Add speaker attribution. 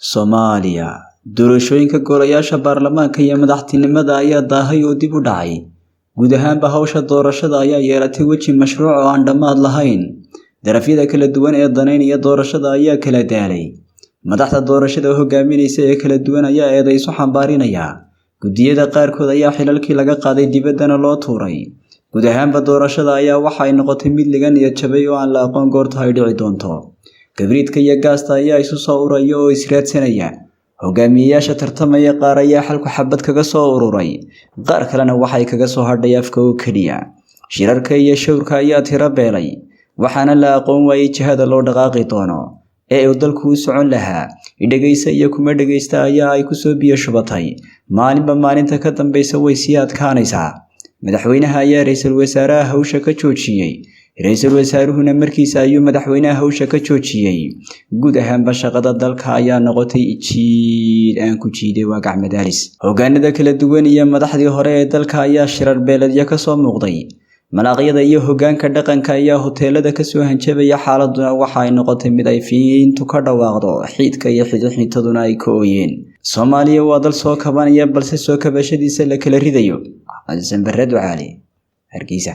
Speaker 1: Soomaaliya doorashooyinka golayaasha baarlamaanka iyo madaxtinimada ayaa daahay oo dib u dhacay. Guud ahaanba hawsha doorashada ayaa yeelatay weji mashruuc oo aan dhammaad lahayn. Darafyada kala duwan ee daneynaya doorashada ayaa kala daalay. Madaxda doorashada hogaaminaysa ee kala duwan ayaa eedeyso xambaarinaya. Gudiyada qaarkood ayaa xilalkii laga qaaday dibaddana loo tuuray. Guud ahaanba doorashada ayaa waxa ay noqotay mid laga niyad jabay oo aan la aqoon goorta ay dhici doonto. Gabriidka iyo gaasta ayaa isu soo ururaya oo israadsanaya. Hogaamiyayaasha tartamaya qaar ayaa xalku xabad kaga soo ururay. Qaar kalena waxay kaga soo hadhay afka oo kaliya. Shirarka iyo shawrka ayaa tiro beelay. Waxaana la aqoon waayay jihada loo dhaqaaqi doono ee uu dalku u socon lahaa. Dhageysta iyo kuma dhageysta ayaa ay ku soo biyo shubatay. Maalinba maalinta ka dambaysa way sii adkaanaysaa. Madaxweynaha ayaa ra'iisul wasaaraha hawsha ka joojiyay. Ra'iisul wasaaruhuna markiisa ayuu madaxweynaha hawsha ka joojiyay. Guud ahaanba shaqada dalka ayaa noqotay jiid aan ku jiiday waa gacmadaalis. Hogaanada kala duwan iyo madaxdii hore ee dalka ayaa shirar beeladyo ka soo muuqday. Malaaqyada iyo hogaanka dhaqanka ayaa hoteelada ka soo hanjabaya xaaladuna waxa ay noqotay mid ay fiintu ka dhawaaqdo xiidka iyo xidhxidhaduna ay ka ooyeen. Soomaaliya waa dal soo kabanaya balse soo kabashadiisa la kala ridayo. Xasan Barre Ducaale, Hargeysa.